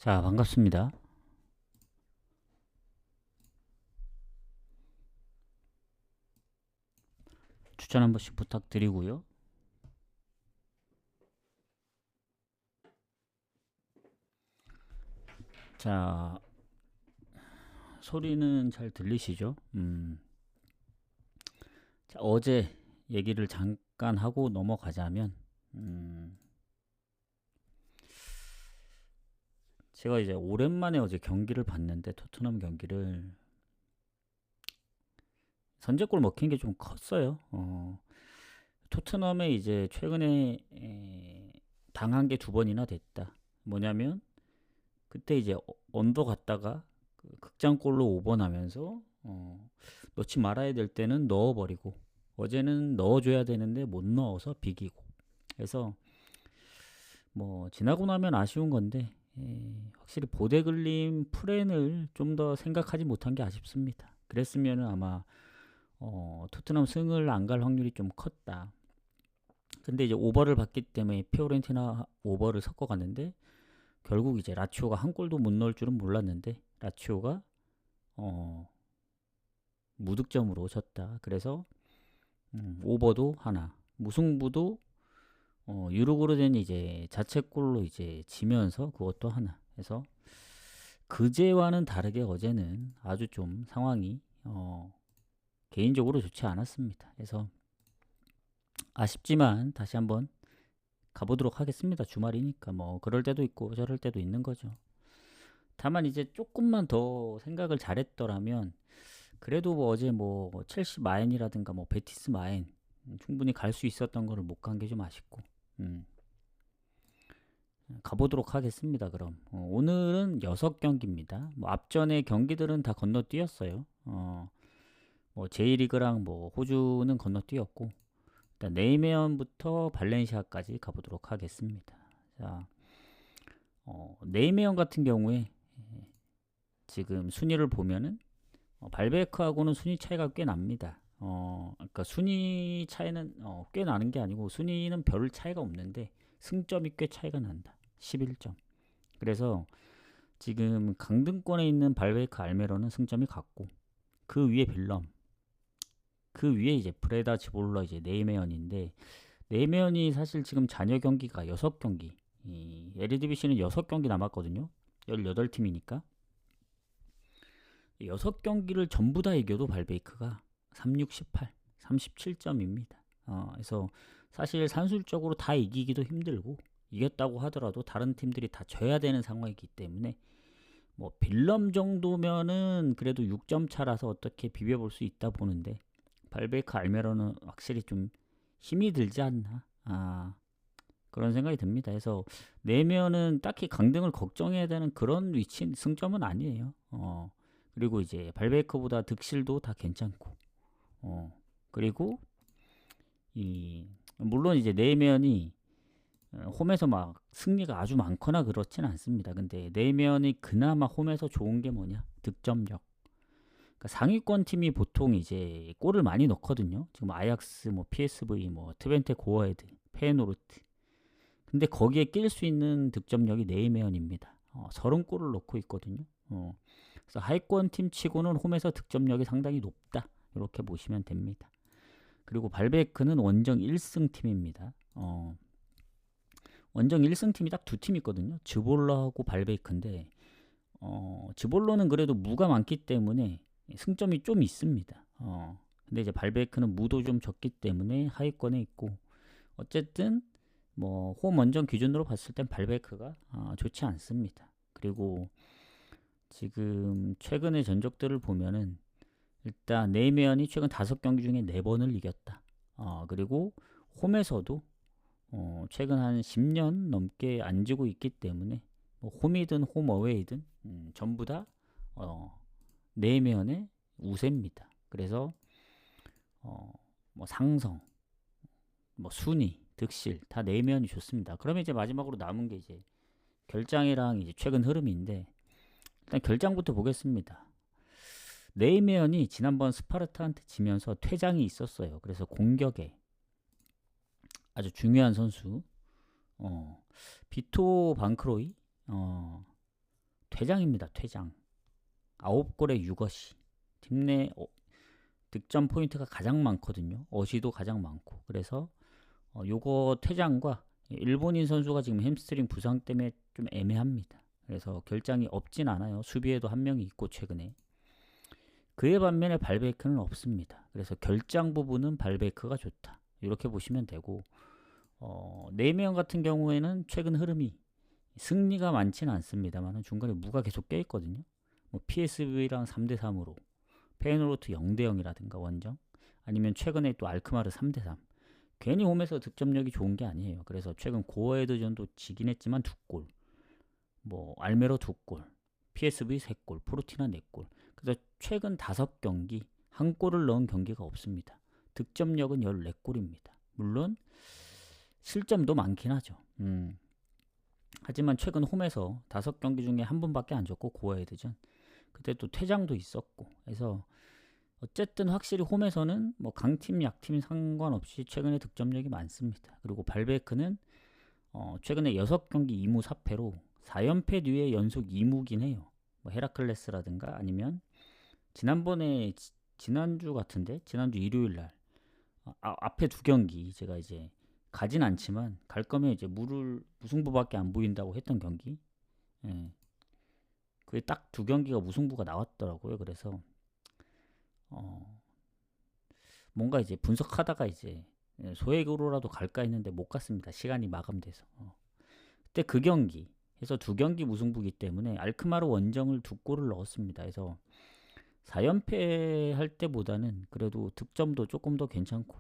자, 반갑습니다. 추천 한 번씩 부탁드리고요. 자, 소리는 잘 들리시죠? 자, 어제 얘기를 잠깐 하고 넘어가자면, 제가 이제 오랜만에 어제 경기를 봤는데, 토트넘 경기를, 선제골 먹힌 게 좀 컸어요. 토트넘에 이제 최근에 당한 게 두 번이나 됐다. 뭐냐면, 그때 이제 언더 갔다가 극장골로 5번 하면서 넣지 말아야 될 때는 넣어버리고 어제는 넣어줘야 되는데 못 넣어서 비기고 그래서 뭐 지나고 나면 아쉬운 건데 확실히 보데글림 프렌을 좀 더 생각하지 못한 게 아쉽습니다. 그랬으면 아마 토트넘 승을 안 갈 확률이 좀 컸다. 근데 이제 오버를 받기 때문에 피오렌티나 오버를 섞어갔는데 결국 이제 라치오가 한 골도 못 넣을 줄은 몰랐는데 라치오가 어, 무득점으로 졌다. 그래서 오버도 하나, 무승부도 유르고르덴이 이제 자책골로 이제 지면서 그것도 하나. 해서 그제와는 다르게 어제는 아주 좀 상황이 개인적으로 좋지 않았습니다. 그래서 아쉽지만 다시 한번 가보도록 하겠습니다. 주말이니까 뭐 그럴 때도 있고 저럴 때도 있는 거죠. 다만 이제 조금만 더 생각을 잘했더라면 그래도 뭐 어제 뭐 첼시 마엔이라든가 뭐 베티스 마엔 충분히 갈 수 있었던 거를 못 간 게 좀 아쉽고 음, 가보도록 하겠습니다. 그럼 오늘은 6경기입니다. 뭐 앞전에 경기들은 다 건너뛰었어요. 뭐 J리그랑 뭐 호주는 건너뛰었고 일단 네이메언부터 발렌시아까지 가보도록 하겠습니다. 자, 네이메언 같은 경우에 지금 순위를 보면은 발베크하고는 순위 차이가 꽤 납니다. 그러니까 순위 차이는 꽤 나는 게 아니고 순위는 별 차이가 없는데 승점이 꽤 차이가 난다. 11점. 그래서 지금 강등권에 있는 발베크 알메로는 승점이 같고 그 위에 빌럼, 그 위에 이제 브레다 지볼러 이제 네이메언인데 네이메언이 사실 지금 잔여 경기가 6경기. 이 에리디비시는 6경기 남았거든요. 18팀이니까 6경기를 전부 다 이겨도 발베이크가 36, 18, 37점입니다. 그래서 사실 산술적으로 다 이기기도 힘들고 이겼다고 하더라도 다른 팀들이 다 져야 되는 상황이기 때문에 뭐 빌럼 정도면은 그래도 6점 차라서 어떻게 비벼볼 수 있다 보는데 발베이크 알메로는 확실히 좀 힘이 들지 않나 그런 생각이 듭니다. 그래서 내면은 딱히 강등을 걱정해야 되는 그런 위치 승점은 아니에요. 그리고 이제 발베이크보다 득실도 다 괜찮고 그리고 이 물론 이제 내면이 홈에서 막 승리가 아주 많거나 그렇진 않습니다. 근데 내면이 그나마 홈에서 좋은 게 뭐냐? 득점력. 그러니까 상위권 팀이 보통 이제 골을 많이 넣거든요. 지금 아약스, 뭐 PSV, 뭐 트벤테 고어헤드, 페노르트. 근데 거기에 낄 수 있는 득점력이 네이메언입니다. 30골을 넣고 있거든요. 그래서 하위권 팀 치고는 홈에서 득점력이 상당히 높다. 이렇게 보시면 됩니다. 그리고 발베크는 원정 1승 팀입니다. 원정 1승 팀이 딱 두 팀 있거든요. 즈볼러하고 발베이크인데 즈볼러는 그래도 무가 많기 때문에 승점이 좀 있습니다. 근데 이제 발베이크는 무도 좀 적기 때문에 하위권에 있고 어쨌든 뭐 홈 원정 기준으로 봤을 땐 발베크가 좋지 않습니다. 그리고 지금 최근의 전적들을 보면은 일단 네이메언이 최근 5경기 중에 4번을 이겼다. 그리고 홈에서도 최근 한 10년 넘게 안 지고 있기 때문에 뭐 홈이든 홈 어웨이든 전부 다 네이메언의 우세입니다. 그래서 뭐 상성, 뭐 순위, 득실 다 네이메언이 좋습니다. 그러면 이제 마지막으로 남은 게 이제 결장이랑 이제 최근 흐름인데 일단 결장부터 보겠습니다. 네이메언이 지난번 스파르타한테 지면서 퇴장이 있었어요. 그래서 공격에 아주 중요한 선수 비토 방크로이 퇴장입니다. 퇴장. 9골에 6어시. 팀 내 득점 포인트가 가장 많거든요. 어시도 가장 많고. 그래서 요거 퇴장과 일본인 선수가 지금 햄스트링 부상 때문에 좀 애매합니다. 그래서 결장이 없진 않아요. 수비에도 한 명이 있고 최근에. 그에 반면에 발베이크는 없습니다. 그래서 결장 부분은 발베이크가 좋다. 이렇게 보시면 되고 4명 같은 경우에는 최근 흐름이 승리가 많지는 않습니다만 중간에 무가 계속 껴있거든요. 뭐 PSV랑 3대3으로 페이노르트 0대0이라든가 원정 아니면 최근에 또 알크마르 3대3 괜히 홈에서 득점력이 좋은 게 아니에요. 그래서 최근 고어헤드전도 지긴 했지만 2골 뭐 알메로 2골 PSV 3골 포르티나 4골 그래서 최근 5경기 한 골을 넣은 경기가 없습니다. 득점력은 14골입니다. 물론 실점도 많긴 하죠. 하지만 최근 홈에서 5경기 중에 한 번밖에 안 줬고 고어헤드전 그때 또 퇴장도 있었고 해서 어쨌든 확실히 홈에서는 뭐 강팀 약팀 상관없이 최근에 득점력이 많습니다. 그리고 발베크는 최근에 6경기 2무 4패로 4연패 뒤에 연속 2무긴 해요. 뭐 헤라클레스라든가 아니면 지난번에 지난주 같은데 지난주 일요일날 앞에 2경기 제가 이제 가진 않지만 갈 거면 이제 무승부밖에 안 보인다고 했던 경기 그게 딱 2경기가 무승부가 나왔더라고요. 그래서 뭔가 이제 분석하다가 이제 소액으로라도 갈까 했는데 못 갔습니다. 시간이 마감돼서 그때 그 경기 해서 2경기 무승부기 때문에 알크마르 원정을 2골을 넣었습니다. 그래서 4연패 할 때보다는 그래도 득점도 조금 더 괜찮고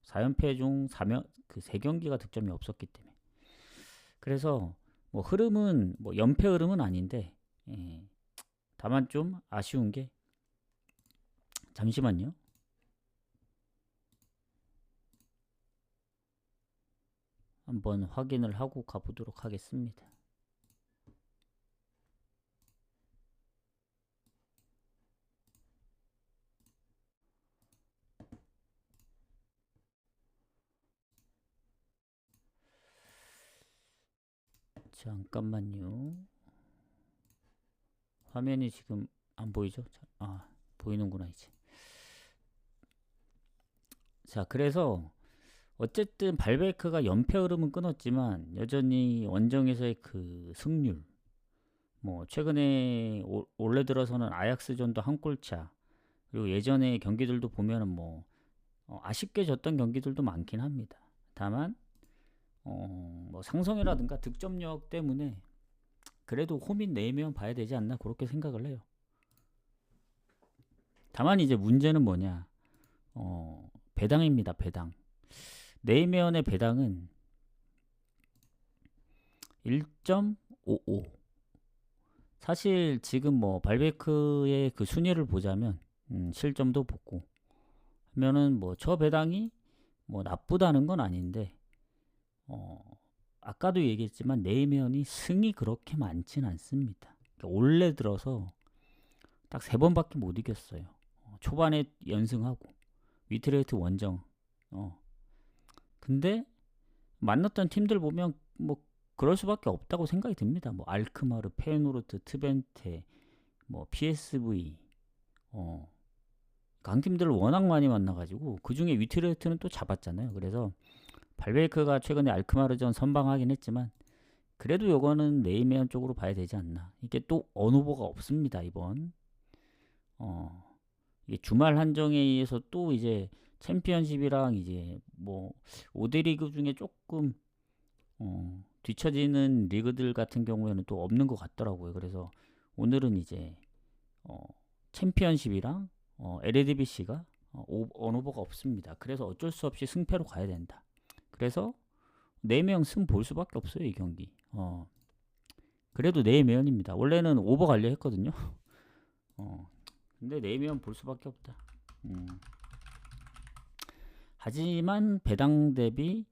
4연패 중 3경기가 득점이 없었기 때문에 그래서 뭐 흐름은 뭐 연패 흐름은 아닌데 다만 좀 아쉬운 게 잠시만요. 한번 확인을 하고 가보도록 하겠습니다. 잠깐만요. 화면이 지금 안 보이죠? 보이는구나 이제. 자, 그래서 어쨌든 발베이크가 연패 흐름은 끊었지만 여전히 원정에서의 그 승률 뭐 최근에 올해 들어서는 아약스전도 한 골차 그리고 예전에 경기들도 보면은 뭐 아쉽게 졌던 경기들도 많긴 합니다. 다만 뭐 상성이라든가 득점력 때문에 그래도 홈인 4명 봐야 되지 않나 그렇게 생각을 해요. 다만 이제 문제는 뭐냐 배당입니다. 배당 4명의 배당은 1.55 사실 지금 뭐 발베크의 그 순위를 보자면 실점도 보고 하면은 뭐 저 배당이 뭐 나쁘다는 건 아닌데 아까도 얘기했지만 네이면이 승이 그렇게 많진 않습니다. 그러니까 올해 들어서 딱 3번밖에 못 이겼어요. 초반에 연승하고 위트레이트 원정 근데 만났던 팀들 보면 뭐 그럴 수밖에 없다고 생각이 듭니다. 뭐 알크마르, 페노르트, 트벤테, 뭐 PSV 강팀들을 워낙 많이 만나가지고 그 중에 위트레이트는 또 잡았잖아요. 그래서 발베이크가 최근에 알크마르전 선방하긴 했지만 그래도 요거는 네이메안 쪽으로 봐야 되지 않나. 이게 또 언오버가 없습니다. 이번 이게 주말 한정에 의해서 또 이제 챔피언십이랑 이제 뭐 5대 리그 중에 조금 뒤처지는 리그들 같은 경우에는 또 없는 것 같더라고요. 그래서 오늘은 이제 챔피언십이랑 LADBC가 언오버가 없습니다. 그래서 어쩔 수 없이 승패로 가야 된다. 그래서 4명 승 볼 수밖에 없어요. 이 경기. 그래도 4명입니다. 원래는 오버 갈려 했거든요. 근데 4명 볼 수밖에 없다. 하지만 배당 대비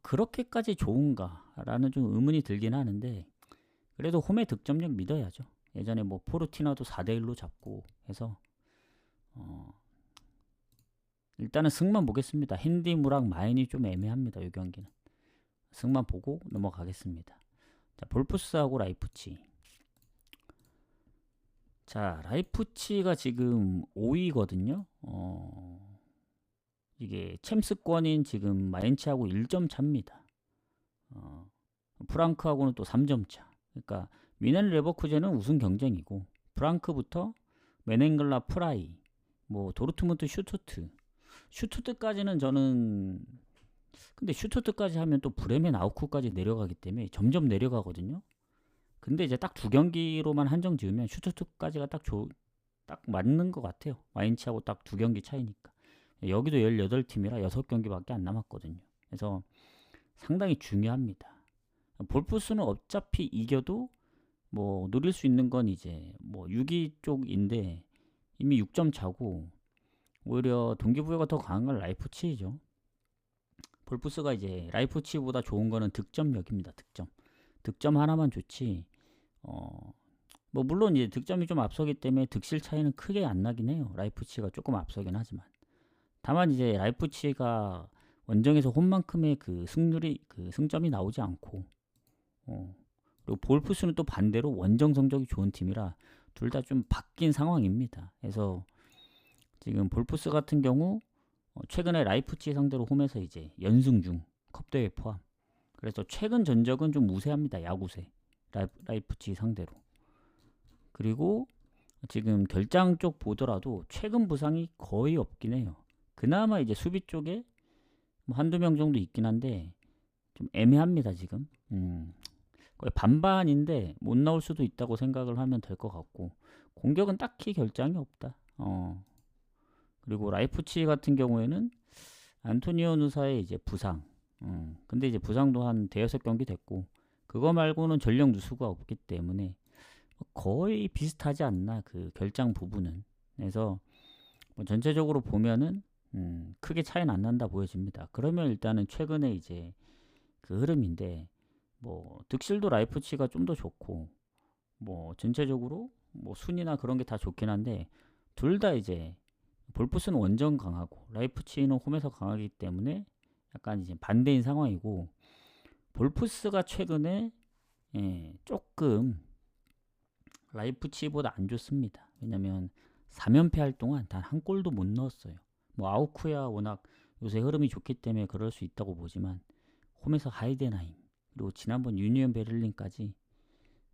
그렇게까지 좋은가라는 좀 의문이 들긴 하는데 그래도 홈의 득점력 믿어야죠. 예전에 뭐 포르티나도 4대1로 잡고 해서 일단은 승만 보겠습니다. 핸디무랑 마인이 좀 애매합니다. 이 경기는 승만 보고 넘어가겠습니다. 자, 볼프스하고 라이프치 자, 라이프치히가 지금 5위거든요. 이게 챔스권인 지금 마인츠하고 1점 차입니다. 프랑크하고는 또 3점 차. 그러니까 미넨 레버쿠젠은 우승 경쟁이고 프랑크부터 메넨글라 프라이, 뭐 도르트문트 슈투트까지는 저는 근데 슈투트까지 하면 또 브레멘 아우크까지 내려가기 때문에 점점 내려가거든요. 근데 이제 딱 두 경기로만 한정 지으면 슈투트까지가 딱 맞는 것 같아요. 마인츠하고 딱 두 경기 차이니까. 여기도 18팀이라 6경기밖에 안 남았거든요. 그래서 상당히 중요합니다. 볼프스는 어차피 이겨도 뭐 노릴 수 있는 건 이제 뭐 6위 쪽인데 이미 6점 차고 오히려 동기부여가 더 강한 건 라이프치히죠. 볼프스가 이제 라이프치히보다 좋은 거는 득점력입니다. 득점 하나만 좋지. 뭐 물론 이제 득점이 좀 앞서기 때문에 득실 차이는 크게 안 나긴 해요. 라이프치히가 조금 앞서긴 하지만. 다만 이제 라이프치히가 원정에서 홈만큼의 그 승점이 나오지 않고 그리고 볼프스는 또 반대로 원정 성적이 좋은 팀이라 둘 다 좀 바뀐 상황입니다. 그래서 지금 볼프스 같은 경우 최근에 라이프치히 상대로 홈에서 이제 연승 중 컵대회 포함. 그래서 최근 전적은 좀 우세합니다. 야구세 라이프치히 상대로. 그리고 지금 결장 쪽 보더라도 최근 부상이 거의 없긴 해요. 그나마 이제 수비 쪽에 뭐 한두 명 정도 있긴 한데 좀 애매합니다 지금. 거의 반반인데 못 나올 수도 있다고 생각을 하면 될 것 같고 공격은 딱히 결장이 없다. 그리고 라이프치히 같은 경우에는 안토니오 누사의 이제 부상. 근데 이제 부상도 한 대여섯 경기 됐고 그거 말고는 전력 누수가 없기 때문에 거의 비슷하지 않나 그 결장 부분은. 그래서 뭐 전체적으로 보면은 크게 차이는 안 난다 보여집니다. 그러면 일단은 최근에 이제 그 흐름인데 뭐 득실도 라이프치히가 좀 더 좋고 뭐 전체적으로 뭐 순위나 그런 게 다 좋긴 한데 둘 다 이제 볼프스는 원정 강하고 라이프치히는 홈에서 강하기 때문에 약간 이제 반대인 상황이고 볼프스가 최근에 조금 라이프치히보다 안 좋습니다. 왜냐면 3연패 할 동안 단 한 골도 못 넣었어요. 뭐 아우크야 워낙 요새 흐름이 좋기 때문에 그럴 수 있다고 보지만 홈에서 하이덴하임 그리고 지난번 유니언 베를린까지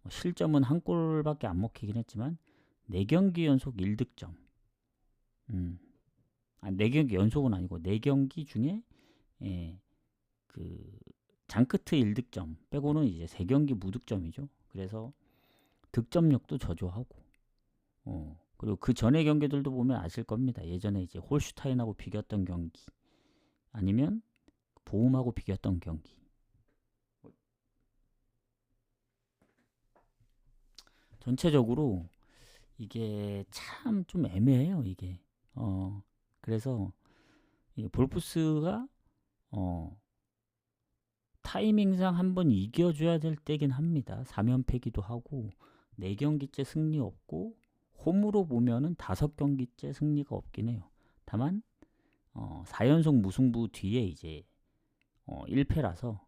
실점은 한 골밖에 안 먹히긴 했지만 4경기 연속 1득점. 4경기 연속은 아니고 4경기 중에 그 장크트 1득점 빼고는 이제 3경기 무득점이죠. 그래서 득점력도 저조하고 그리고 그 전의 경기들도 보면 아실 겁니다. 예전에 이제 홀슈타인하고 비겼던 경기 아니면 보움하고 비겼던 경기. 전체적으로 이게 참 좀 애매해요. 이게 그래서 이 볼프스가 타이밍상 한번 이겨줘야 될 때긴 합니다. 3연패기도 하고 4경기째 승리 없고 홈으로 보면은 5경기째 승리가 없긴 해요. 다만 4연속 무승부 뒤에 이제 1패라서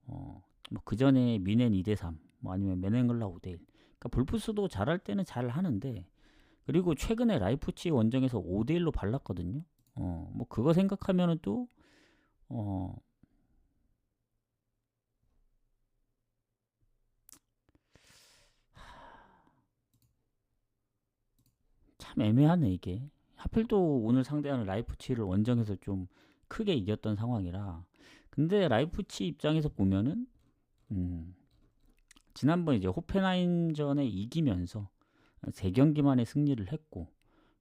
뭐 그 전에 미넨 2대3 뭐 아니면 메넨글라 5대1. 그러니까 볼프스도 잘할 때는 잘 하는데 그리고 최근에 라이프치히 원정에서 5대1로 발랐거든요. 뭐 그거 생각하면은 또 참 애매하네 이게. 하필 또 오늘 상대하는 라이프치히를 원정에서 좀 크게 이겼던 상황이라. 근데 라이프치히 입장에서 보면은 지난번 이제 호펜하임전에 이기면서 3경기 만에 승리를 했고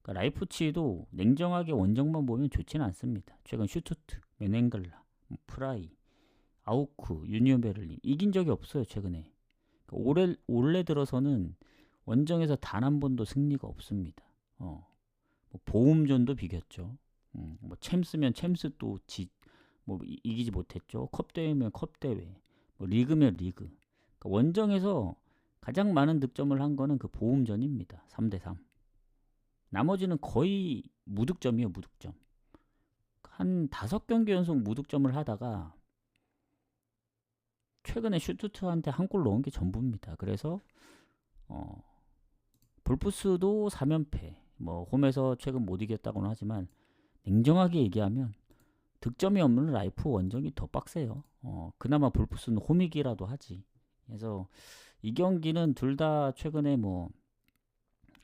그러니까 라이프치히도 냉정하게 원정만 보면 좋지는 않습니다. 최근 슈투트, 메넨글라, 프라이, 아우크, 유니온 베를린 이긴 적이 없어요 최근에. 그러니까 올해 들어서는 원정에서 단 한 번도 승리가 없습니다. 뭐 보움전도 비겼죠. 뭐 챔스면 챔스 또 뭐 이기지 못했죠. 컵 대회면 컵 대회, 뭐 리그면 리그. 그러니까 원정에서 가장 많은 득점을 한 거는 그 보움전입니다. 3대3. 나머지는 거의 무득점이에요. 무득점. 한 5경기 연속 무득점을 하다가 최근에 슈투트한테 한 골 넣은 게 전부입니다. 그래서 볼프스도 3연패. 뭐 홈에서 최근 못 이겼다고는 하지만 냉정하게 얘기하면 득점이 없는 라이프 원정이 더 빡세요. 그나마 볼프스는 홈이기라도 하지. 그래서 이 경기는 둘 다 최근에 뭐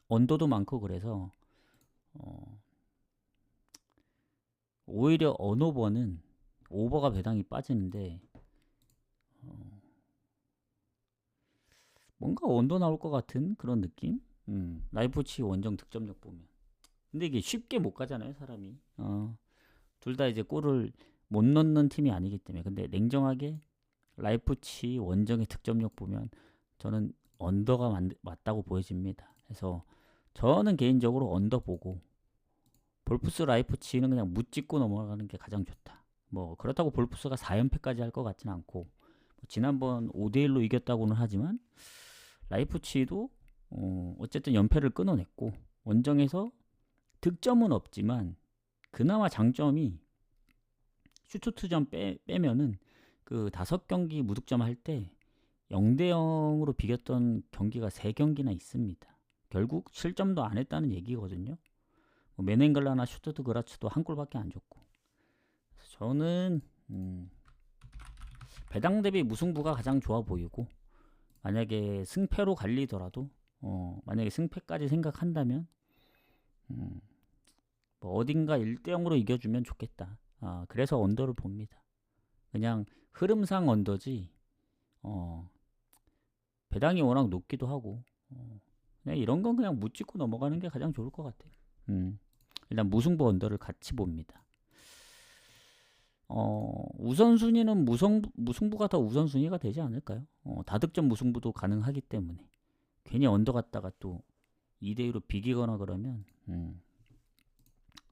언더도 많고 그래서 오히려 언오버는 오버가 배당이 빠지는데 뭔가 언더 나올 것 같은 그런 느낌? 라이프치 원정 득점력 보면. 근데 이게 쉽게 못 가잖아요, 사람이. 둘 다 이제 골을 못 넣는 팀이 아니기 때문에. 근데 냉정하게 라이프치 원정의 득점력 보면 저는 언더가 맞다고 보여집니다. 그래서 저는 개인적으로 언더 보고 볼프스 라이프치는 그냥 묻찍고 넘어가는 게 가장 좋다. 뭐 그렇다고 볼프스가 4연패까지 할 것 같지는 않고 지난번 5대1로 이겼다고는 하지만 라이프치도 어쨌든 연패를 끊어냈고 원정에서 득점은 없지만 그나마 장점이 슈투트점 빼면은 그 5경기 무득점 할 때 0대0으로 비겼던 경기가 3경기나 있습니다. 결국 실점도 안 했다는 얘기거든요. 뭐 메넨글라나 슈투트그라츠도 한 골밖에 안 줬고. 저는 배당 대비 무승부가 가장 좋아 보이고 만약에 승패로 갈리더라도 만약에 승패까지 생각한다면 뭐 어딘가 1대0으로 이겨주면 좋겠다. 그래서 언더를 봅니다. 그냥 흐름상 언더지 배당이 워낙 높기도 하고 그냥 이런 건 그냥 묻짚고 넘어가는 게 가장 좋을 것 같아요. 일단 무승부 언더를 같이 봅니다. 우선순위는 무승부가 더 우선순위가 되지 않을까요? 다득점 무승부도 가능하기 때문에 괜히 언더 갔다가 또 2대2로 비기거나 그러면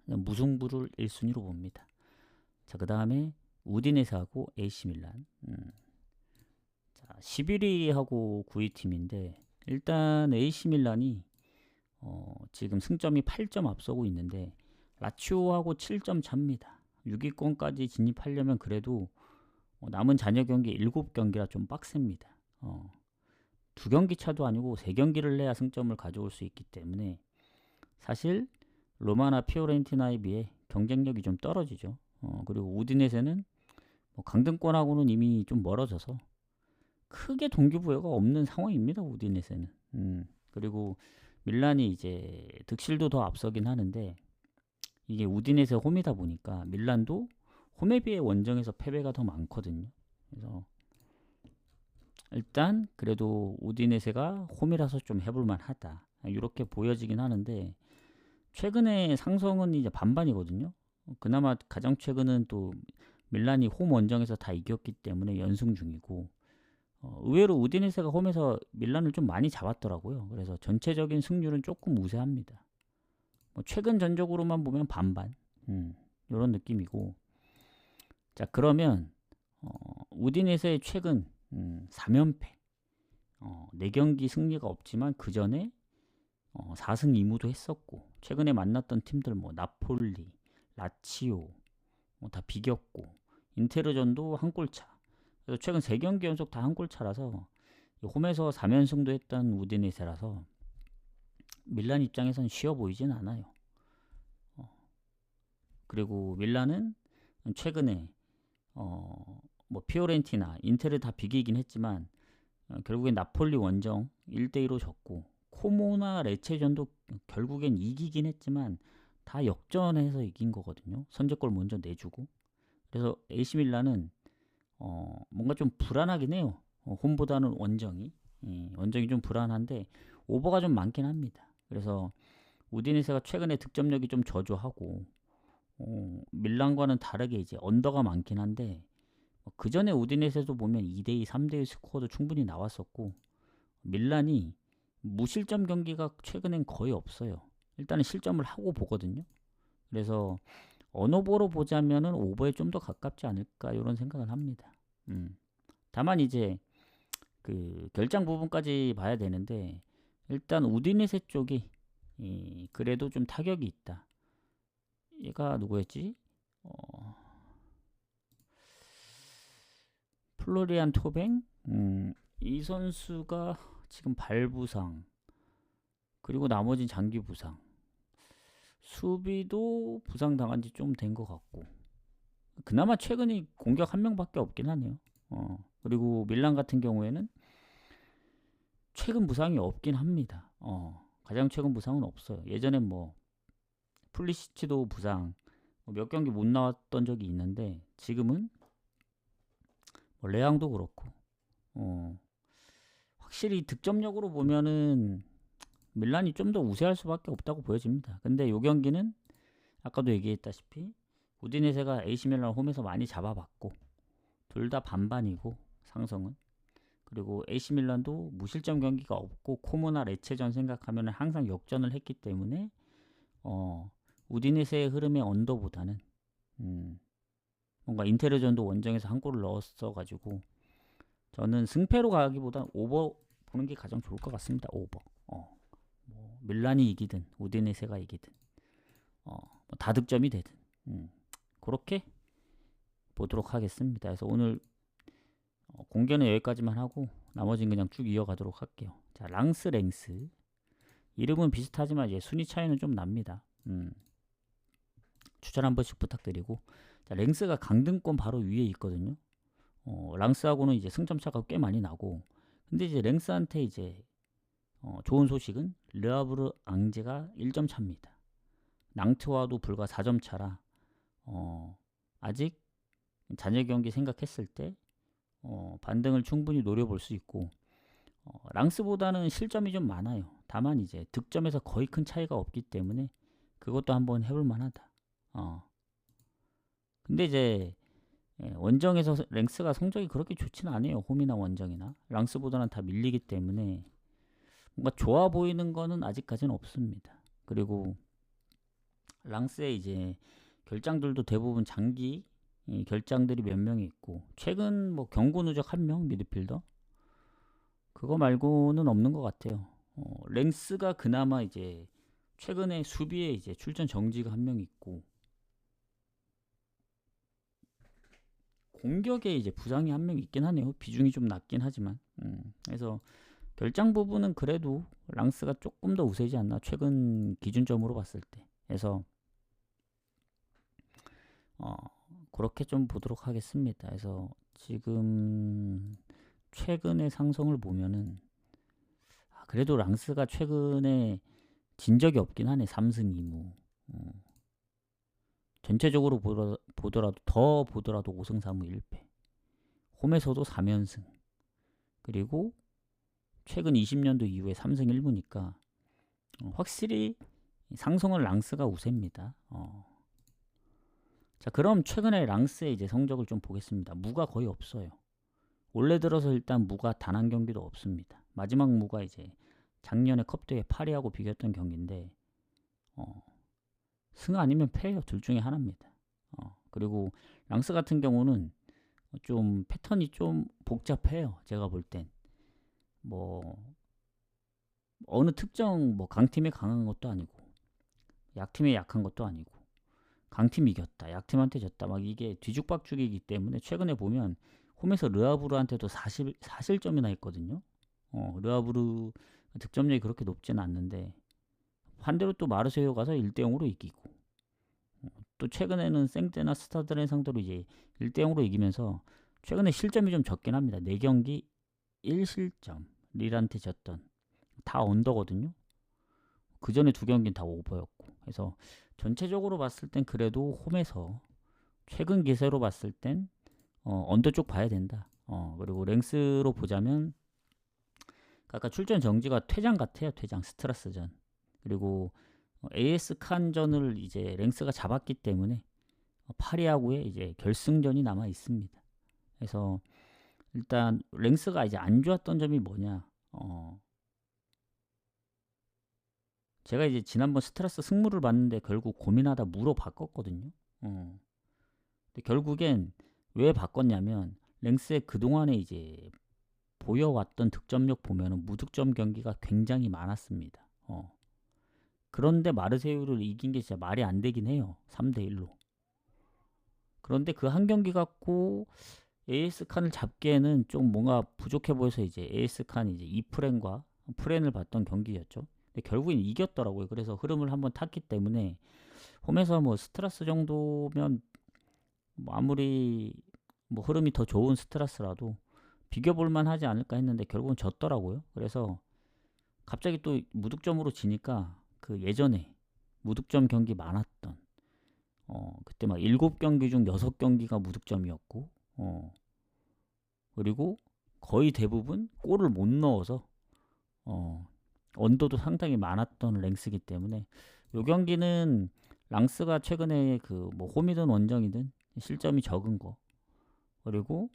그냥 무승부를 1순위로 봅니다. 자, 그 다음에 우디네스하고 AC 밀란. 자, 11위하고 9위 팀인데 일단 AC 밀란이 지금 승점이 8점 앞서고 있는데 라치오하고 7점 차입니다. 6위권까지 진입하려면 그래도 남은 잔여 경기 7경기라 좀 빡셉니다. 2경기 차도 아니고 3경기를 내야 승점을 가져올 수 있기 때문에 사실 로마나 피오렌티나에 비해 경쟁력이 좀 떨어지죠. 그리고 우디네세는 뭐 강등권하고는 이미 좀 멀어져서 크게 동기부여가 없는 상황입니다. 우디네세는. 그리고 밀란이 이제 득실도 더 앞서긴 하는데 이게 우디네세 홈이다 보니까 밀란도 홈에 비해 원정에서 패배가 더 많거든요. 그래서 일단 그래도 우디네세가 홈이라서 좀 해볼만 하다. 이렇게 보여지긴 하는데 최근에 상성은 이제 반반이거든요. 그나마 가장 최근은 또 밀란이 홈 원정에서 다 이겼기 때문에 연승 중이고 의외로 우디네세가 홈에서 밀란을 좀 많이 잡았더라고요. 그래서 전체적인 승률은 조금 우세합니다. 뭐 최근 전적으로만 보면 반반 이런 느낌이고 자 그러면 우디네세의 최근 3연패 4경기 승리가 없지만 그 전에 4승 2무도 했었고 최근에 만났던 팀들 뭐 나폴리, 라치오 다 비겼고 인테르전도 한 골차. 그래서 최근 3경기 연속 다 한 골차라서 홈에서 3연승도 했던 우디네세라서 밀란 입장에선 쉬워 보이진 않아요. 그리고 밀란은 최근에 뭐 피오렌티나, 인테르 다 비기긴 했지만 결국엔 나폴리 원정 1대2로 졌고 코모나 레체전도 결국엔 이기긴 했지만 다 역전해서 이긴 거거든요. 선제골 먼저 내주고. 그래서 AC 밀란은 뭔가 좀 불안하긴 해요. 홈보다는 원정이 좀 불안한데 오버가 좀 많긴 합니다. 그래서 우디네세가 최근에 득점력이 좀 저조하고 밀란과는 다르게 이제 언더가 많긴 한데 그 전에 우디네세도 보면 2대2, 3대2 스코어도 충분히 나왔었고 밀란이 무실점 경기가 최근엔 거의 없어요. 일단은 실점을 하고 보거든요. 그래서 언어보로 보자면은 오버에 좀 더 가깝지 않을까 이런 생각을 합니다. 다만 이제 그 결장 부분까지 봐야 되는데 일단 우디네세 쪽이 그래도 좀 타격이 있다. 얘가 누구였지? 플로리안 토뱅? 이 선수가 지금 발부상 그리고 나머진 장기 부상. 수비도 부상 당한 지 좀 된 것 같고. 그나마 최근에 공격 한 명밖에 없긴 하네요. 그리고 밀란 같은 경우에는 최근 부상이 없긴 합니다. 가장 최근 부상은 없어요. 예전엔 뭐 풀리시치도 부상 몇 경기 못 나왔던 적이 있는데 지금은 뭐 레앙도 그렇고 확실히 득점력으로 보면은 밀란이 좀 더 우세할 수밖에 없다고 보여집니다. 근데 요 경기는 아까도 얘기했다시피 우디네세가 AC 밀란 홈에서 많이 잡아봤고 둘 다 반반이고 상성은, 그리고 AC 밀란도 무실점 경기가 없고 코모나 레체전 생각하면 항상 역전을 했기 때문에 우디네세의 흐름의 언더보다는 뭔가 인테르전도 원정에서 한 골을 넣었어가지고 저는 승패로 가기보다 오버 보는 게 가장 좋을 것 같습니다. 오버. 뭐 밀란이 이기든 우디네세가 이기든 뭐 다득점이 되든 그렇게 보도록 하겠습니다. 그래서 오늘 공개는 여기까지만 하고 나머지는 그냥 쭉 이어가도록 할게요. 자, 랑스 랭스. 이름은 비슷하지만 이제 순위 차이는 좀 납니다. 추천 한 번씩 부탁드리고. 자, 랭스가 강등권 바로 위에 있거든요. 랑스하고는 이제 승점 차가 꽤 많이 나고, 근데 이제 랭스한테 이제 좋은 소식은 르아브르 앙제가 1점 차입니다. 낭트와도 불과 4점 차라 아직 잔여 경기 생각했을 때 반등을 충분히 노려볼 수 있고, 랑스보다는 실점이 좀 많아요. 다만 이제 득점에서 거의 큰 차이가 없기 때문에 그것도 한번 해볼 만하다. 근데 이제 원정에서 랭스가 성적이 그렇게 좋지는 않아요. 홈이나 원정이나 랑스보다는 다 밀리기 때문에 뭔가 좋아 보이는 거는 아직까지는 없습니다. 그리고 랑스의 이제 결장들도 대부분 장기 결장들이 몇 명이 있고, 최근 뭐 경고 누적 한 명 미드필더 그거 말고는 없는 것 같아요. 랭스가 그나마 이제 최근에 수비에 이제 출전 정지가 한 명 있고, 공격에 이제 부상이 한 명 있긴 하네요. 비중이 좀 낮긴 하지만. 그래서 결장 부분은 그래도 랑스가 조금 더 우세지 않나, 최근 기준점으로 봤을 때. 그래서 그렇게 좀 보도록 하겠습니다. 그래서 지금 최근의 상성을 보면은 그래도 랑스가 최근에 진 적이 없긴 하네. 3승 2무. 전체적으로 보더라도 5승 4무 1패. 홈에서도 3연승. 그리고 최근 20년도 이후에 3승 1무니까 확실히 상성은 랑스가 우세입니다. 자, 그럼 최근에 랑스의 이제 성적을 좀 보겠습니다. 무가 거의 없어요. 올해 들어서 일단 무가 단 한 경기도 없습니다. 마지막 무가 이제 작년에 컵대회 파리하고 비겼던 경기인데 승 아니면 패예요. 둘 중에 하나입니다. 그리고 랑스 같은 경우는 좀 패턴이 좀 복잡해요. 제가 볼 땐 뭐 어느 특정 뭐 강팀에 강한 것도 아니고 약팀에 약한 것도 아니고, 강팀 이겼다 약팀한테 졌다 막 이게 뒤죽박죽이기 때문에 최근에 보면 홈에서 르아브르한테도 4실점이나 했거든요. 르아브르 득점력이 그렇게 높지는 않는데 반대로 또 마르세유 가서 1대0으로 이기고, 또 최근에는 생떼나 스타드렌 상대로 이제 1대0으로 이기면서 최근에 실점이 좀 적긴 합니다. 4경기 1실점. 릴한테 졌던 다 언더거든요. 그 전에 2경기는 다 오버였고. 그래서 전체적으로 봤을 땐 그래도 홈에서 최근 기세로 봤을 땐 언더 쪽 봐야 된다. 그리고 랭스로 보자면 아까 출전 정지가 퇴장 같아요. 퇴장 스트라스전. 그리고 AS 칸전을 이제 랭스가 잡았기 때문에 파리하고의 이제 결승전이 남아 있습니다. 그래서 일단 랭스가 이제 안 좋았던 점이 뭐냐? 제가 이제 지난번 스트라스 승무를 봤는데 결국 고민하다 무로 바꿨거든요. 근데 결국엔 왜 바꿨냐면 랭스의 그동안에 이제 보여왔던 득점력 보면은 무득점 경기가 굉장히 많았습니다. 그런데 마르세유를 이긴 게 진짜 말이 안 되긴 해요. 3대1로. 그런데 그 한 경기 갖고 AS 칸을 잡기에는 좀 뭔가 부족해 보여서 이제 AS 칸이 이제 2프렌과 프렌을 봤던 경기였죠. 근데 결국엔 이겼더라고요. 그래서 흐름을 한번 탔기 때문에 홈에서 뭐 스트라스 정도면 뭐 아무리 뭐 흐름이 더 좋은 스트라스라도 비겨볼만 하지 않을까 했는데 결국은 졌더라고요. 그래서 갑자기 또 무득점으로 지니까 그 예전에 무득점 경기 많았던 그때 막 7경기 중 6경기가 무득점이었고 그리고 거의 대부분 골을 못 넣어서 언더도 상당히 많았던 랭스기 때문에 이 경기는 랑스가 최근에 그 뭐 홈이든 원정이든 실점이 적은 거 그리고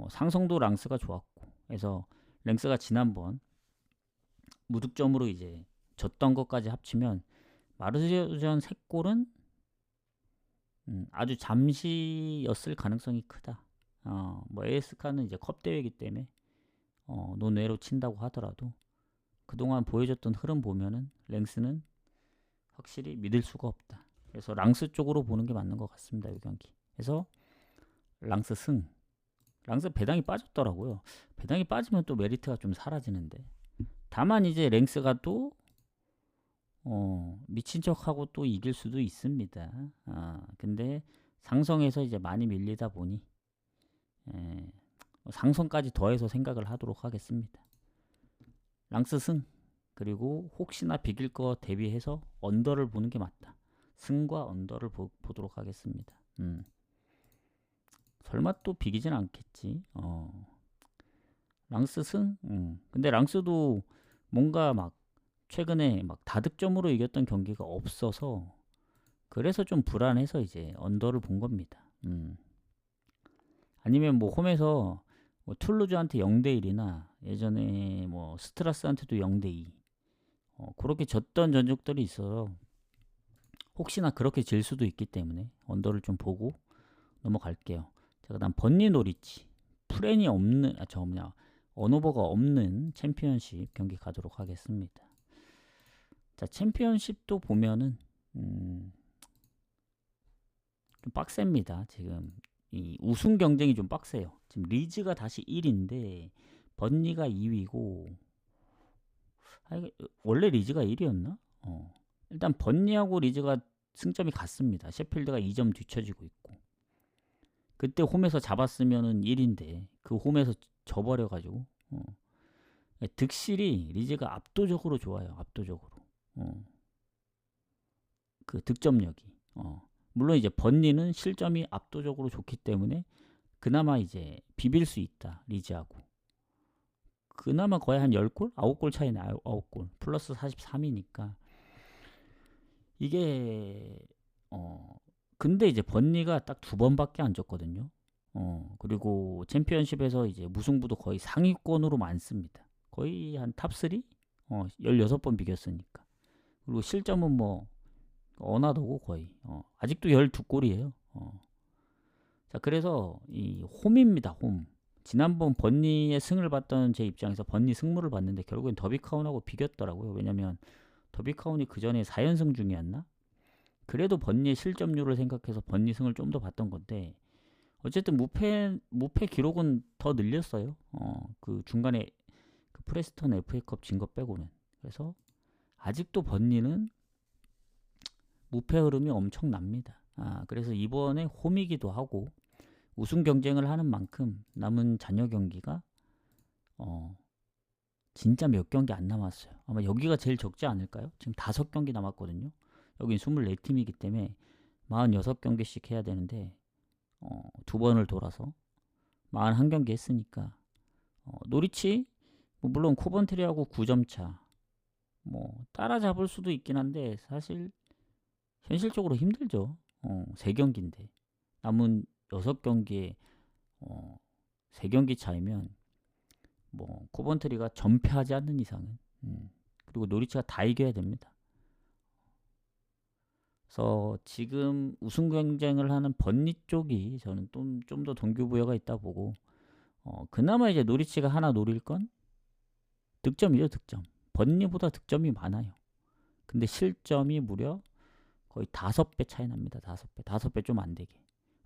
상성도 랑스가 좋았고 해서 랭스가 지난번 무득점으로 이제 졌던 것까지 합치면 마르세유전 3골은 아주 잠시였을 가능성이 크다. 뭐 AS카는 이제 컵 대회이기 때문에 논외로 친다고 하더라도 그동안 보여줬던 흐름 보면은 랭스는 확실히 믿을 수가 없다. 그래서 랑스 쪽으로 보는 게 맞는 것 같습니다. 이 경기. 그래서 랑스 승. 랑스 배당이 빠졌더라고요. 배당이 빠지면 또 메리트가 좀 사라지는데. 다만 이제 랭스가 또 미친 척하고 또 이길 수도 있습니다. 근데 상성에서 이제 많이 밀리다 보니 상성까지 더해서 생각을 하도록 하겠습니다. 랑스 승. 그리고 혹시나 비길 거 대비해서 언더를 보는 게 맞다. 승과 언더를 보도록 하겠습니다. 설마 또 비기진 않겠지. 랑스 승? 근데 랑스도 뭔가 막 최근에 막 다득점으로 이겼던 경기가 없어서 그래서 좀 불안해서 이제 언더를 본 겁니다. 아니면 뭐 홈에서 뭐 툴루즈한테 0대1이나 예전에 뭐 스트라스한테도 0대2 그렇게 졌던 전적들이 있어서 혹시나 그렇게 질 수도 있기 때문에 언더를 좀 보고 넘어갈게요. 자, 그다음 번니 노리치 프렌이 없는 언오버가 없는 챔피언십 경기 가도록 하겠습니다. 자, 챔피언십도 보면은 좀 빡셉니다. 지금 이 우승 경쟁이 좀 빡세요. 지금 리즈가 다시 1인데 번니가 2위고 원래 리즈가 1위였나? 일단 번니하고 리즈가 승점이 같습니다. 셰필드가 2점 뒤처지고 있고 그때 홈에서 잡았으면은 1인데 그 홈에서 져버려가지고 득실이 리즈가 압도적으로 좋아요. 압도적으로 그 득점력이 물론 이제 번니는 실점이 압도적으로 좋기 때문에 그나마 이제 비빌 수 있다. 리즈하고 그나마 거의 한 10골? 9골 차이네. 9골 플러스 43이니까 이게 근데 이제 번니가 딱 2번밖에 안 졌거든요. 그리고 챔피언십에서 이제 무승부도 거의 상위권으로 많습니다. 거의 한 탑3? 16번 비겼으니까. 그리고 실점은 뭐 어나더고 거의 아직도 12골이에요. 자, 그래서 이 홈입니다. 홈. 지난번 번니의 승을 봤던 제 입장에서 번니 승무를 봤는데 결국엔 더비카운하고 비겼더라고요. 왜냐면 더비카운이 그 전에 4연승 중이었나? 그래도 번니의 실점률을 생각해서 번니 승을 좀 더 봤던 건데 어쨌든 무패 기록은 더 늘렸어요. 그 중간에 그 프레스턴 FA컵 진 거 빼고는. 그래서 아직도 번니는 무패 흐름이 엄청납니다. 그래서 이번에 홈이기도 하고 우승 경쟁을 하는 만큼 남은 잔여 경기가 진짜 몇 경기 안 남았어요. 아마 여기가 제일 적지 않을까요? 지금 5경기 남았거든요. 여긴 24팀이기 때문에 46경기씩 해야 되는데 2번을 돌아서 41경기 했으니까 노리치 뭐 물론 코번트리하고 9점 차 뭐 따라잡을 수도 있긴 한데 사실 현실적으로 힘들죠. 3경기인데 남은 6경기에 3경기 차이면 뭐 코번트리가 전패하지 않는 이상은 그리고 노리치가 다 이겨야 됩니다. 그래서 지금 우승 경쟁을 하는 번니 쪽이 저는 좀 더 동기부여가 있다 보고 그나마 이제 노리치가 하나 노릴 건 득점이죠. 득점. 번니보다 득점이 많아요. 근데 실점이 무려 거의 5배 차이 납니다. 5배 좀 안 되게.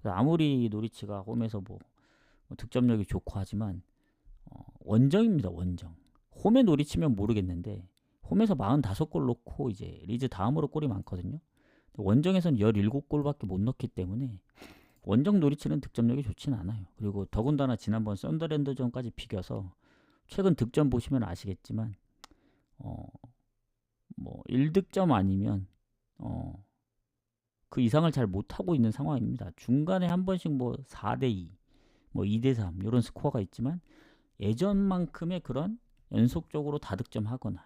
아무리 노리치가 홈에서 뭐 득점력이 좋고 하지만 원정입니다. 원정. 홈에 노리치면 모르겠는데 홈에서 45골 넣고 이제 리즈 다음으로 골이 많거든요. 원정에서는 17골밖에 못 넣기 때문에 원정 노리치는 득점력이 좋진 않아요. 그리고 더군다나 지난번 썬더랜드전까지 비겨서 최근 득점 보시면 아시겠지만 뭐 1득점 아니면 그 이상을 잘 못하고 있는 상황입니다. 중간에 한 번씩 뭐 4대2, 뭐 2대3 이런 스코어가 있지만 예전만큼의 그런 연속적으로 다득점하거나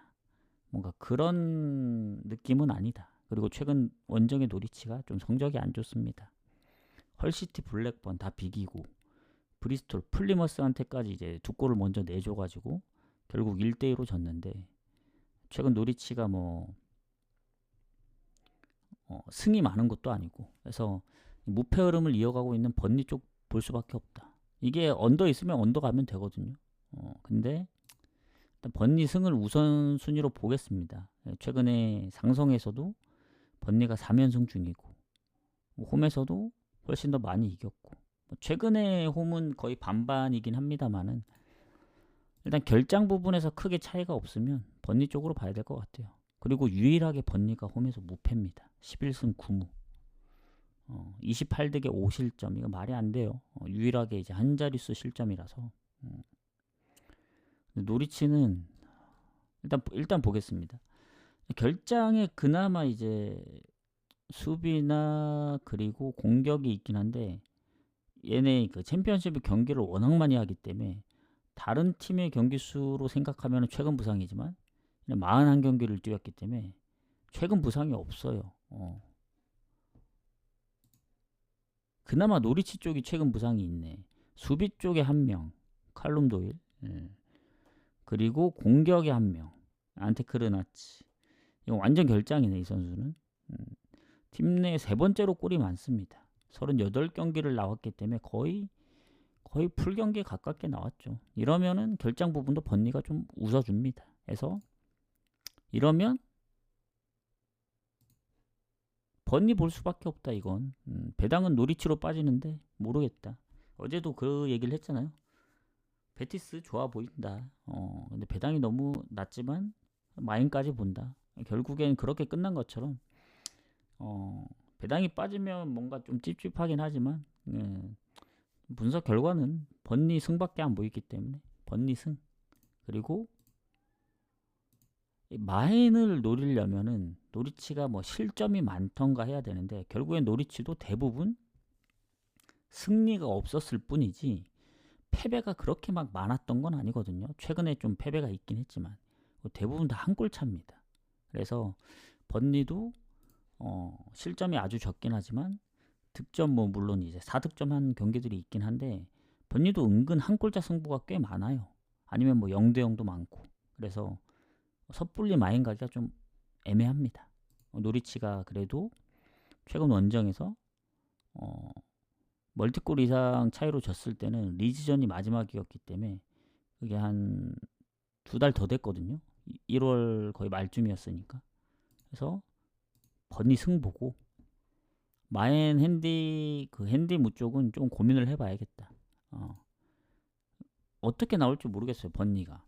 뭔가 그런 느낌은 아니다. 그리고 최근 원정의 노리치가 좀 성적이 안 좋습니다. 헐시티, 블랙번 다 비기고 브리스톨, 플리머스한테까지 이제 2골을 먼저 내줘가지고 결국 1대2로 졌는데 최근 노리치가 뭐 승이 많은 것도 아니고 그래서 무패 흐름을 이어가고 있는 번니 쪽 볼 수밖에 없다. 이게 언더 있으면 언더 가면 되거든요. 근데 일단 번니 승을 우선순위로 보겠습니다. 최근에 상성에서도 번니가 3연승 중이고 홈에서도 훨씬 더 많이 이겼고 최근에 홈은 거의 반반이긴 합니다만은 일단 결장 부분에서 크게 차이가 없으면 번니 쪽으로 봐야 될 것 같아요. 그리고 유일하게 번니가 홈에서 무패입니다. 11승 9무 28득에 5실점. 이거 말이 안 돼요. 유일하게 이제 한 자릿수 실점이라서 노리치는 일단 보겠습니다. 결장에 그나마 이제 수비나 그리고 공격이 있긴 한데 얘네 그 챔피언십 경기를 워낙 많이 하기 때문에 다른 팀의 경기 수로 생각하면 최근 부상이지만 41경기를 뛰었기 때문에 최근 부상이 없어요. 그나마 노리치 쪽이 최근 부상이 있네. 수비 쪽에 1명 칼룸 도일, 그리고 공격에 1명 안테크르나치. 이거 완전 결장이네. 이 선수는 팀 내 3번째로 골이 많습니다. 38경기를 나왔기 때문에 거의 풀경기에 가깝게 나왔죠. 이러면은 결장 부분도 번니가 좀 웃어줍니다. 그래서 이러면 번니 볼 수밖에 없다. 이건 배당은 노리치로 빠지는데 모르겠다. 어제도 그 얘기를 했잖아요. 베티스 좋아 보인다. 근데 배당이 너무 낮지만 마인까지 본다. 결국엔 그렇게 끝난 것처럼 배당이 빠지면 뭔가 좀 찝찝하긴 하지만 분석 결과는 번니 승밖에 안 보이기 때문에 번니 승. 그리고 마인을 노리려면은 노리치가 뭐 실점이 많던가 해야 되는데 결국엔 노리치도 대부분 승리가 없었을 뿐이지 패배가 그렇게 막 많았던 건 아니거든요. 최근에 좀 패배가 있긴 했지만 대부분 다 한 골 차입니다. 그래서 번니도 실점이 아주 적긴 하지만 득점 뭐 물론 이제 4득점 한 경기들이 있긴 한데 번니도 은근 한 골차 승부가 꽤 많아요. 아니면 뭐 0대0도 많고. 그래서 섣불리 마인 가기가 좀 애매합니다. 노리치가 그래도 최근 원정에서 멀티골 이상 차이로 졌을 때는 리즈전이 마지막이었기 때문에 그게 한 2달 더 됐거든요. 1월 거의 말쯤이었으니까. 그래서 번니 승 보고 마인 핸디 핸디무 쪽은 좀 고민을 해봐야겠다. 어떻게 나올지 모르겠어요. 번니가.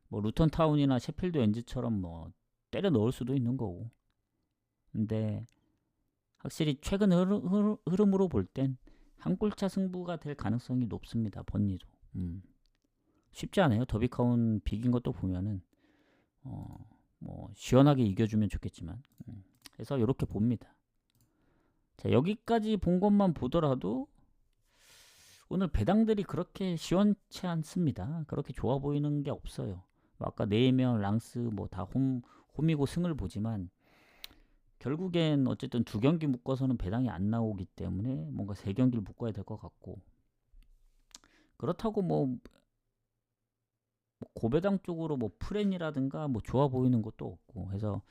뭐 루턴 타운이나 셰필드 웬즈처럼 뭐 때려 넣을 수도 있는 거고. 근데 확실히 최근 흐름으로 볼 땐 한 골차 승부가 될 가능성이 높습니다. 번니도. 쉽지 않아요. 더비카운 비긴 것도 보면은 뭐 시원하게 이겨주면 좋겠지만. 그래서 이렇게 봅니다. 자, 여기까지 본 것만 보더라도 오늘 배당들이 그렇게 시원치 않습니다. 그렇게 좋아 보이는 게 없어요. 아까 네이면 랑스 뭐 다 홈이고 승을 보지만 결국엔 어쨌든 2경기 묶어서는 배당이 안 나오기 때문에 뭔가 3경기를 묶어야 될 것 같고 그렇다고 뭐 고배당 쪽으로 뭐 프렌이라든가 뭐 좋아 보이는 것도 없고 해서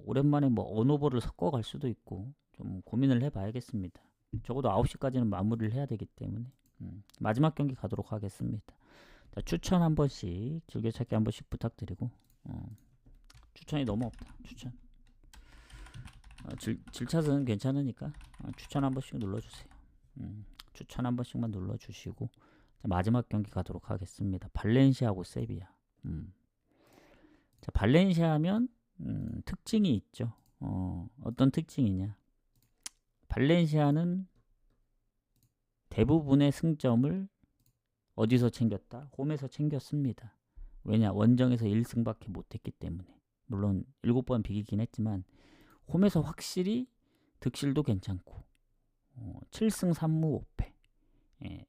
오랜만에 뭐 언오버를 섞어갈 수도 있고 좀 고민을 해봐야겠습니다. 적어도 9시까지는 마무리를 해야 되기 때문에 마지막 경기 가도록 하겠습니다. 자, 추천 한 번씩 즐겨찾기 한 번씩 부탁드리고 추천이 너무 없다. 추천 질샷은 괜찮으니까 추천 한 번씩 눌러주세요. 추천 한 번씩만 눌러주시고 자, 마지막 경기 가도록 하겠습니다. 발렌시아하고 세비야. 자, 발렌시아 하면 특징이 있죠. 어떤 특징이냐? 발렌시아는 대부분의 승점을 어디서 챙겼다? 홈에서 챙겼습니다. 왜냐? 원정에서 1승밖에 못했기 때문에. 물론 7번 비기긴 했지만 홈에서 확실히 득실도 괜찮고 7승 3무 5패. 예.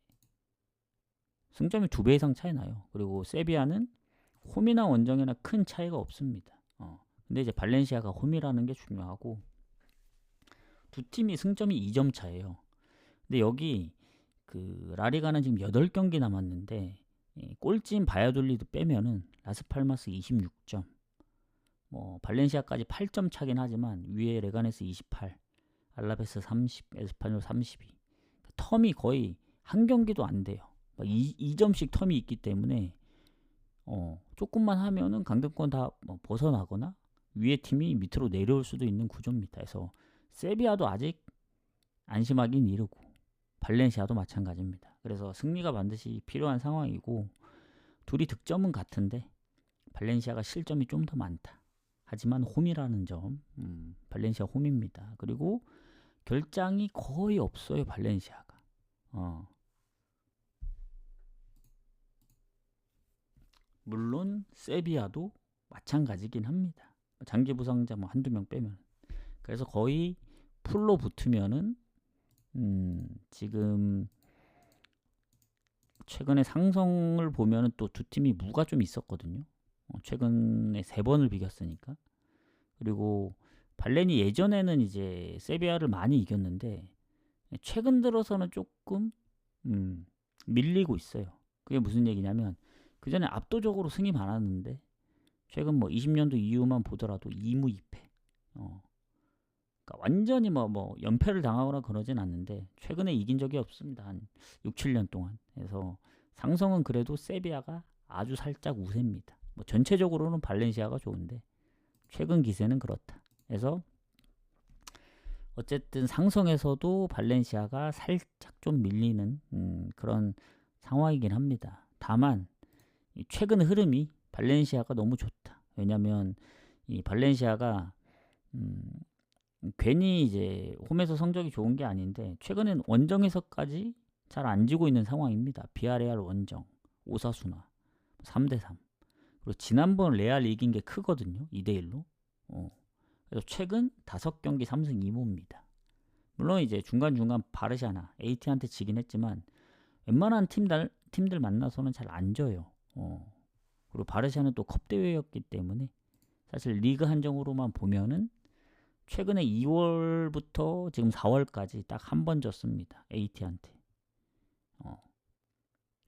승점이 2배 이상 차이 나요. 그리고 세비야는 홈이나 원정이나 큰 차이가 없습니다. 근데 이제 발렌시아가 홈이라는 게 중요하고 두 팀이 승점이 2점 차예요. 근데 여기 그 라리가는 지금 8경기 남았는데 꼴찌인 바야돌리드 빼면은 라스팔마스 26점, 뭐 발렌시아까지 8점 차긴 하지만 위에 레가네스 28, 알라베스 30, 에스파뇰 32. 텀이 거의 한 경기도 안 돼요. 2점씩 텀이 있기 때문에 조금만 하면은 강등권 다뭐 벗어나거나 위에 팀이 밑으로 내려올 수도 있는 구조입니다. 그래서 세비야도 아직 안심하긴 이르고 발렌시아도 마찬가지입니다. 그래서 승리가 반드시 필요한 상황이고 둘이 득점은 같은데 발렌시아가 실점이 좀 더 많다. 하지만 홈이라는 점, 발렌시아 홈입니다. 그리고 결장이 거의 없어요, 발렌시아가. 물론 세비야도 마찬가지긴 합니다. 장기 부상자 뭐 한두 명 빼면. 그래서 거의 풀로 붙으면은 지금 최근에 상성을 보면은 또 두 팀이 무가 좀 있었거든요. 최근에 3번을 비겼으니까. 그리고 발렌이 예전에는 이제 세비야를 많이 이겼는데 최근 들어서는 조금 밀리고 있어요. 그게 무슨 얘기냐면 그 전에 압도적으로 승이 많았는데 최근 뭐 20년도 이후만 보더라도 2무 2패. 그러니까 완전히 뭐 연패를 당하거나 그러진 않는데 최근에 이긴 적이 없습니다. 한 6, 7년 동안. 그래서 상성은 그래도 세비야가 아주 살짝 우세입니다. 뭐 전체적으로는 발렌시아가 좋은데 최근 기세는 그렇다. 그래서 어쨌든 상성에서도 발렌시아가 살짝 좀 밀리는 그런 상황이긴 합니다. 다만 최근 흐름이 발렌시아가 너무 좋다. 왜냐면 이 발렌시아가 괜히 이제 홈에서 성적이 좋은 게 아닌데 최근엔 원정에서까지 잘 안 지고 있는 상황입니다. 비아레알 원정, 오사수나 3대3. 그리고 지난번 레알 이긴 게 크거든요. 2대1로. 그래서 최근 5경기 3승 2무입니다. 물론 이제 중간중간 바르샤나 AT한테 지긴 했지만 웬만한 팀들 만나서는 잘 안 져요. 그리고 바르샤는 또 컵 대회였기 때문에 사실 리그 한정으로만 보면은 최근에 2월부터 지금 4월까지 딱 한 번 졌습니다. AT한테.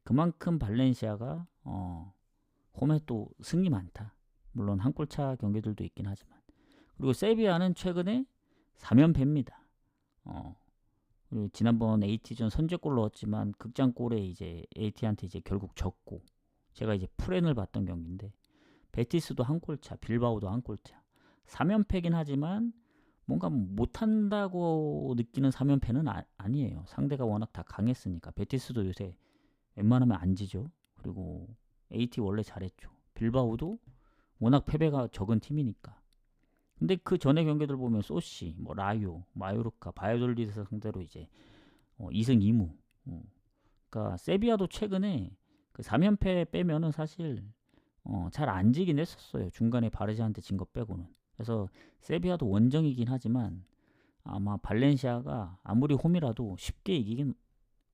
그만큼 발렌시아가 홈에 또 승이 많다. 물론 한 골차 경기들도 있긴 하지만. 그리고 세비야는 최근에 3연패입니다. 그리고 지난번 AT전 선제골 넣었지만 극장골에 이제 AT한테 이제 결국 졌고 제가 이제 프렌을 봤던 경기인데 베티스도 한 골차, 빌바오도 한 골차. 3연패긴 하지만 뭔가 못한다고 느끼는 3연패는 아니에요. 상대가 워낙 다 강했으니까. 베티스도 요새 웬만하면 안 지죠. 그리고 AT 원래 잘했죠. 빌바오도 워낙 패배가 적은 팀이니까. 근데 그 전에 경기들 보면 소시, 뭐 라요, 마요르카, 바이올리드 상대로 이제 2승 2무. 그러니까 세비야도 최근에 그 3연패 빼면은 사실 잘 안 지긴 했었어요. 중간에 바르샤한테 진 거 빼고는. 그래서 세비야도 원정이긴 하지만 아마 발렌시아가 아무리 홈이라도 쉽게 이기긴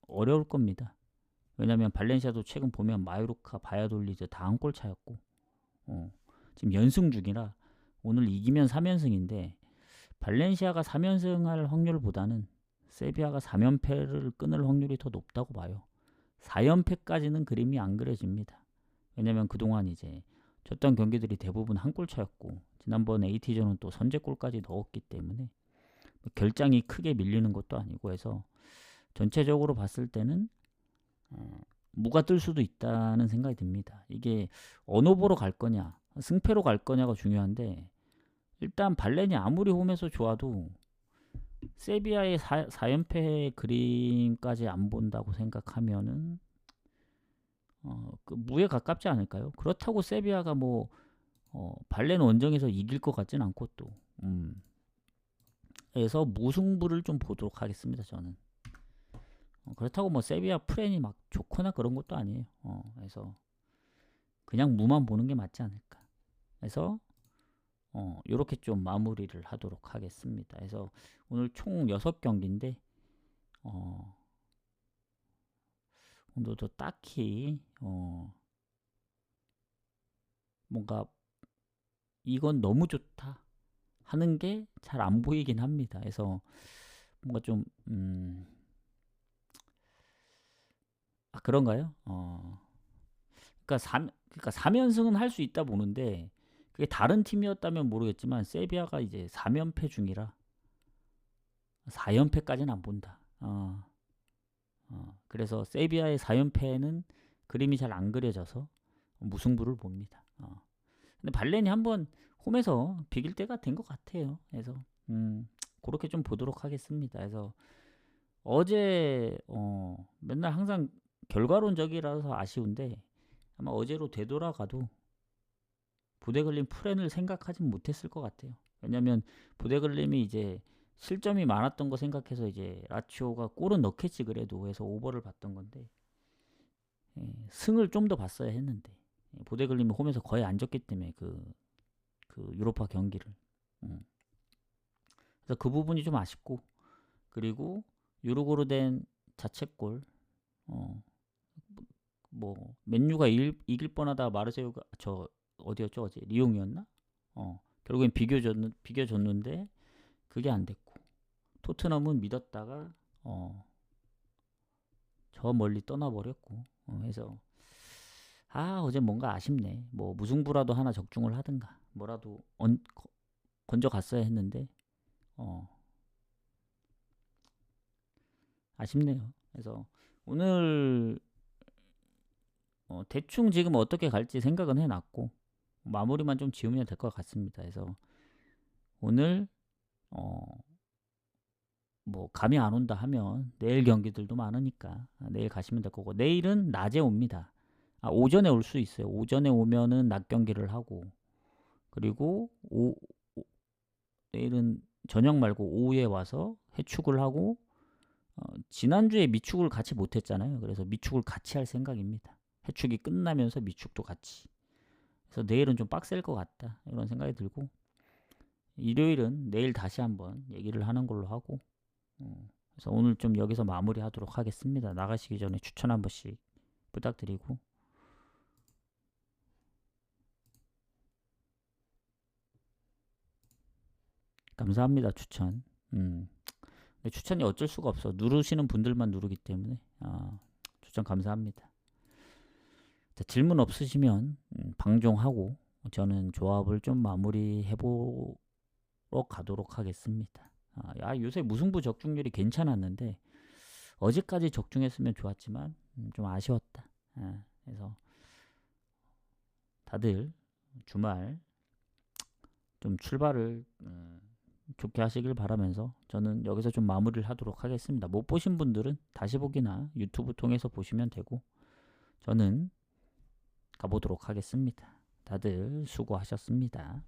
어려울 겁니다. 왜냐면 발렌시아도 최근 보면 마요르카, 바야돌리드 다 한 골 차였고 지금 연승 중이라 오늘 이기면 3연승인데 발렌시아가 3연승 할 확률보다는 세비야가 3연패를 끊을 확률이 더 높다고 봐요. 4연패까지는 그림이 안 그려집니다. 왜냐면 그동안 이제 졌던 경기들이 대부분 한 골 차였고 지난번 AT전은 또 선제골까지 넣었기 때문에 결장이 크게 밀리는 것도 아니고 해서 전체적으로 봤을 때는 무가 뜰 수도 있다는 생각이 듭니다. 이게 어느 보러 갈 거냐, 승패로 갈 거냐가 중요한데 일단 발렌이 아무리 홈에서 좋아도 세비야의 4연패 그림까지 안 본다고 생각하면은 그 무에 가깝지 않을까요? 그렇다고 세비야가 뭐 발렌 원정에서 이길 것 같진 않고 또 그래서 무승부를 좀 보도록 하겠습니다. 저는 그렇다고 뭐 세비야 프렌이 막 좋거나 그런 것도 아니에요. 그래서 그냥 무만 보는 게 맞지 않을까. 그래서 요렇게 좀 마무리를 하도록 하겠습니다. 그래서 오늘 총 6경기인데 오늘도 딱히 뭔가 이건 너무 좋다 하는 게 잘 안 보이긴 합니다. 그래서 뭔가 좀 그런가요? 그러니까 3연승은 할 수 있다 보는데 그게 다른 팀이었다면 모르겠지만 세비야가 이제 3연패 중이라 4연패까지는 안 본다. 그래서 세비야의 4연패는 그림이 잘 안 그려져서 무승부를 봅니다. 근데 발렌이 한번 홈에서 비길 때가 된 것 같아요. 그래서 그렇게 좀 보도록 하겠습니다. 그래서 어제 맨날 항상 결과론적이라서 아쉬운데 아마 어제로 되돌아가도 부데글림 프렌을 생각하진 못했을 것 같아요. 왜냐면 부데글림이 이제 실점이 많았던 거 생각해서 이제 라치오가 골은 넣겠지 그래도 해서 오버를 봤던 건데 승을 좀 더 봤어야 했는데 부데글림이 홈에서 거의 안 졌기 때문에 그 유로파 경기를 그래서 그 부분이 좀 아쉽고 그리고 유로고로 된 자책골 뭐 맨유가 이길 뻔하다 마르세유가 저 어디였죠 어제 리옹이었나? 결국엔 비겨줬는데 그게 안 됐고 토트넘은 믿었다가 저 멀리 떠나버렸고 해서 어제 뭔가 아쉽네. 뭐 무승부라도 하나 적중을 하든가 뭐라도 건져갔어야 했는데 아쉽네요. 그래서 오늘 대충 지금 어떻게 갈지 생각은 해놨고 마무리만 좀 지으면 될 것 같습니다. 그래서 오늘 뭐 감이 안 온다 하면 내일 경기들도 많으니까 내일 가시면 될 거고 내일은 낮에 옵니다. 오전에 올 수 있어요. 오전에 오면은 낮 경기를 하고 그리고 내일은 저녁 말고 오후에 와서 해축을 하고 지난주에 미축을 같이 못했잖아요. 그래서 미축을 같이 할 생각입니다. 해축이 끝나면서 미축도 같이. 그래서 내일은 좀 빡셀 것 같다 이런 생각이 들고 일요일은 내일 다시 한번 얘기를 하는 걸로 하고 그래서 오늘 좀 여기서 마무리하도록 하겠습니다. 나가시기 전에 추천 한 번씩 부탁드리고 감사합니다. 추천. 근데 추천이 어쩔 수가 없어. 누르시는 분들만 누르기 때문에 추천 감사합니다. 자, 질문 없으시면 방종하고 저는 조합을 좀 마무리해보러 가도록 하겠습니다. 요새 무승부 적중률이 괜찮았는데 어제까지 적중했으면 좋았지만 좀 아쉬웠다. 그래서 다들 주말 좀 출발을 좋게 하시길 바라면서 저는 여기서 좀 마무리를 하도록 하겠습니다. 못 보신 분들은 다시 보기나 유튜브 통해서 보시면 되고 저는 가보도록 하겠습니다. 다들 수고하셨습니다.